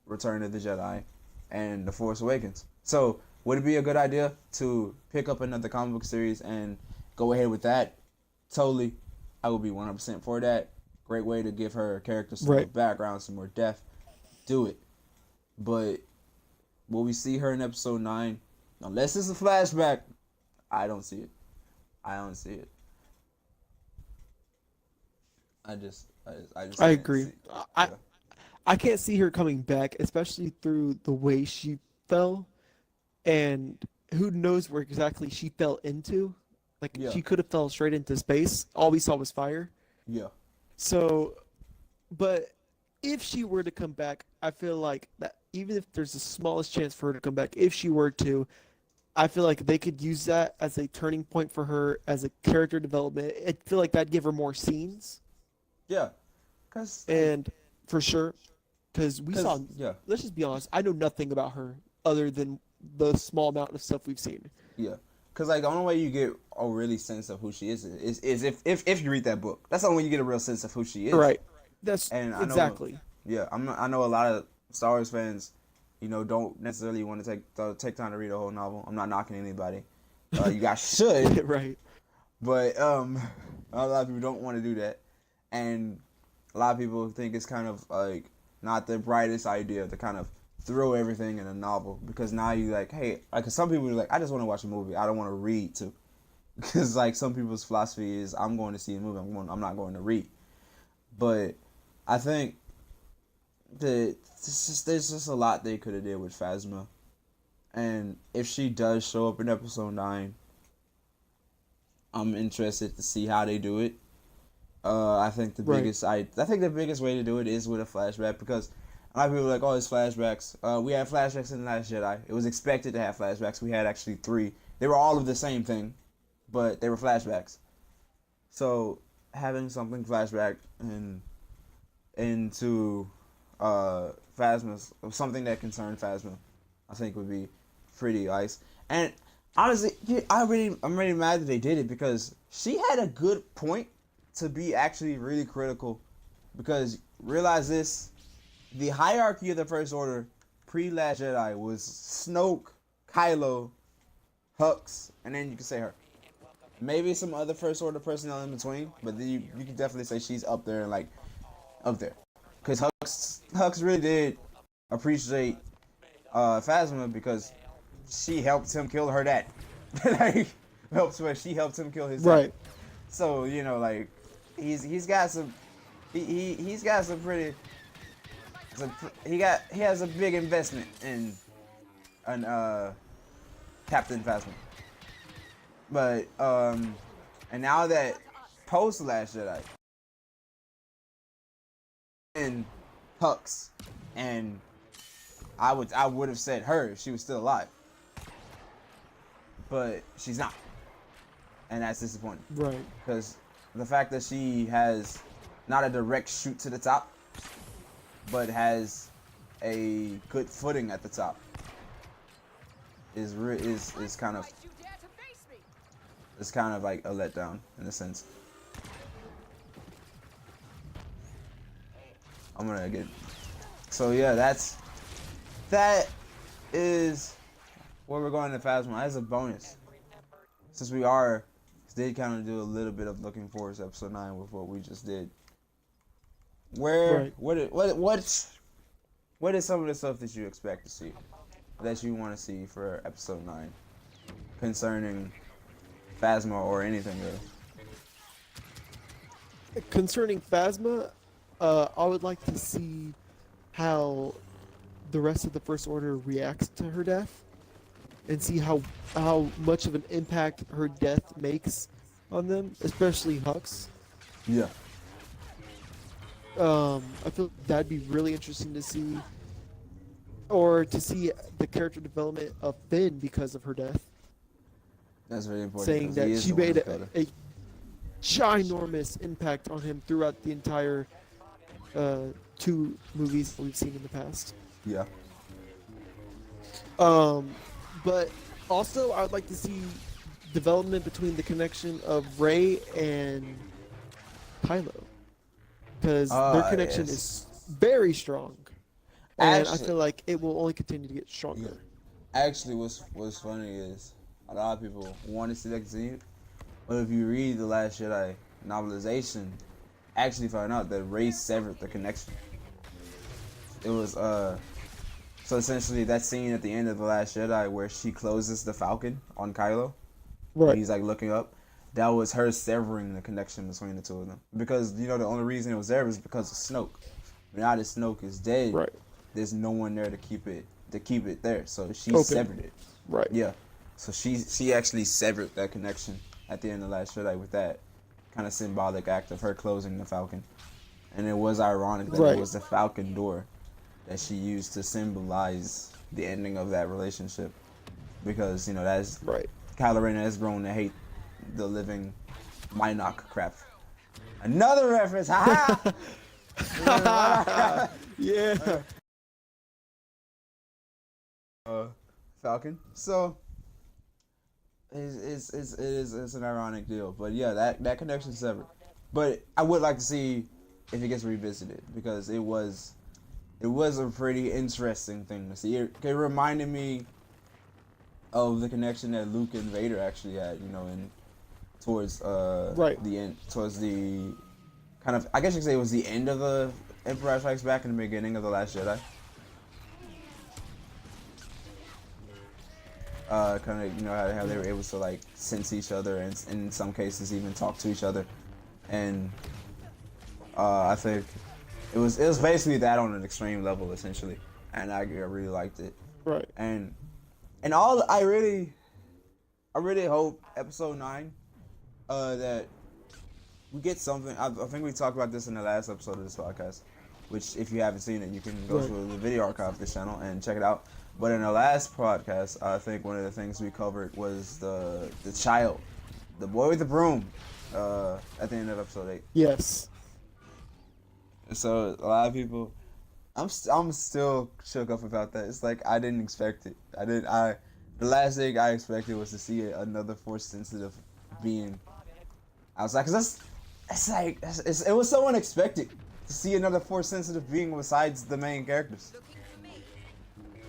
Return of the Jedi and The Force Awakens. So, would it be a good idea to pick up another comic book series and go ahead with that? Totally. I would be 100% for that. Great way to give her character some more background, some more depth. Do it. But will we see her in episode 9? Unless it's a flashback, I don't see it. I don't see it. I agree. I can't see her coming back, especially through the way she fell, and who knows where exactly she fell into. Like, she could have fell straight into space. All we saw was fire. Yeah. So, but if she were to come back, I feel like that even if there's the smallest chance for her to come back, if she were to, I feel like they could use that as a turning point for her as a character development. I feel like that'd give her more scenes. Yeah. And for sure, because we saw. Yeah. Let's just be honest. I know nothing about her other than the small amount of stuff we've seen. Yeah, because like the only way you get a really sense of who she is if you read that book. That's the only way you get a real sense of who she is. Right. That's And I know, exactly. yeah, I know a lot of Star Wars fans, don't necessarily want to take time to read a whole novel. I'm not knocking anybody. You guys should, Right. but a lot of people don't want to do that, and a lot of people think it's kind of like not the brightest idea to kind of throw everything in a novel, because now you like, hey, like some people are like, I just want to watch a movie. I don't want to read too, because like some people's philosophy is, I'm going to see a movie. I'm not going to read. But I think that there's just a lot they could have did with Phasma, and if she does show up in episode 9, I'm interested to see how they do it. I think the biggest way to do it is with a flashback, because a lot of people are like, oh, it's flashbacks. We had flashbacks in The Last Jedi. It was expected to have flashbacks. We had actually 3. They were all of the same thing, but they were flashbacks. So having something flashback into Phasma, something that concerned Phasma, I think would be pretty nice. And honestly, I'm really mad that they did it, because she had a good point to be actually really critical, because realize this, the hierarchy of the First Order pre-Last Jedi was Snoke, Kylo, Hux, and then you can say her. Maybe some other First Order personnel in between, but then you can definitely say she's up there, because Hux really did appreciate Phasma, because she helped him kill her dad. She helped him kill his dad. Right. So like he's got some he's got some pretty he has a big investment in Captain Phasma. But and now that post Last Jedi and Hux, and I would have said her if she was still alive, but she's not, and that's disappointing. Right. Because the fact that she has not a direct shoot to the top, but has a good footing at the top, is kind of like a letdown in a sense. I'm gonna get. So yeah, that is where we're going to Phasma as a bonus, since we did kind of do a little bit of looking forward to episode 9 with what we just did. What is some of the stuff that you expect to see, that you want to see for episode 9 concerning Phasma or anything really? Concerning Phasma, I would like to see how the rest of the First Order reacts to her death, and see how much of an impact her death makes on them, especially Hux. Yeah. I feel that'd be really interesting to see, or to see the character development of Finn because of her death. That's very important. Saying that she made a ginormous impact on him throughout the entire 2 movies that we've seen in the past. Yeah. But also I would like to see development between the connection of Rey and Kylo, because their connection is very strong, and I feel like it will only continue to get stronger. Yeah. Actually, what's funny is a lot of people want to see that continue, but if you read the Last Jedi novelization, actually find out that Rey severed the connection. It was so essentially that scene at the end of The Last Jedi where she closes the Falcon on Kylo, Right. he's like looking up, that was her severing the connection between the two of them, because the only reason it was there was because of Snoke. Now that Snoke is dead, Right. there's no one there to keep it there, so she Okay. severed it. Right. Yeah, so she actually severed that connection at the end of Last Jedi with that kind of symbolic act of her closing the Falcon. And it was ironic that Right. it was the Falcon door that she used to symbolize the ending of that relationship, because that's Right. Kylo Ren has grown to hate the living Minok crap. Another reference, ha! Yeah. Falcon. So it's an ironic deal, but yeah, that connection's severed. But I would like to see if it gets revisited because it was a pretty interesting thing to see. It reminded me of the connection that Luke and Vader actually had, you know, in towards Right. the end, towards the kind of, I guess you could say it was the end of the Empire Strikes Back and the beginning of the Last Jedi. Kind of, you know, how they were able to like sense each other and in some cases even talk to each other, and I think it was basically that on an extreme level essentially, and I really liked it. Right. And all I really hope episode 9 that we get something. I think we talked about this in the last episode of this podcast, which if you haven't seen it, you can go to the video archive of this channel and check it out. But in the last podcast, I think one of the things we covered was the child, the boy with the broom, at the end of episode 8. Yes. So a lot of people, I'm still shook up about that. It's like I didn't expect it. The last thing I expected was to see another force sensitive being. I was like, 'cause it was so unexpected to see another force sensitive being besides the main characters.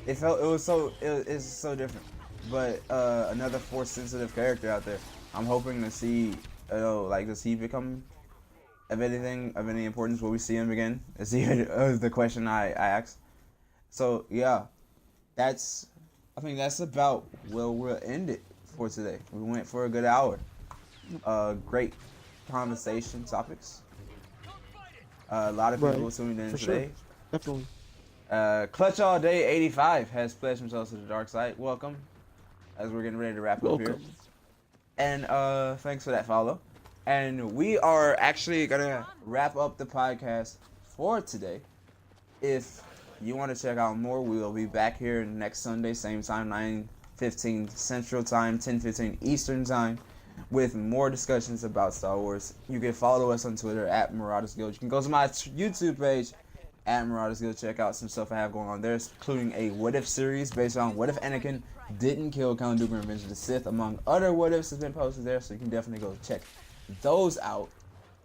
It's so different. But another force sensitive character out there. I'm hoping to see, like, does he become of any importance? Will we see him again? Is he the question I asked? So yeah, I think that's about where we'll end it for today. We went for a good hour. Great conversation topics. A lot of people tuned in today. Sure. Definitely. Clutch All Day 85 has pledged themselves to the dark side. Welcome, as we're getting ready to wrap up here. And thanks for that follow. And we are actually gonna wrap up the podcast for today. If you want to check out more, we will be back here next Sunday, same time, 9:15 Central Time, 10:15 Eastern Time, with more discussions about Star Wars. You can follow us on Twitter at Marauders Guild. You can go to my YouTube page at Marauders Guild. Check out some stuff I have going on there, including a What If series based on what if Anakin didn't kill Count Dooku in Revenge of the Sith, among other what ifs has been posted there, so you can definitely go check those out.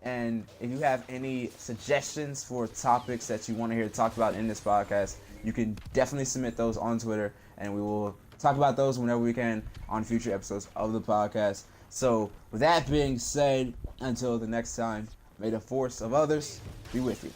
And if you have any suggestions for topics that you want to hear talked about in this podcast, you can definitely submit those on Twitter, and we will talk about those whenever we can on future episodes of the podcast. So with that being said, until the next time, may the force of others be with you.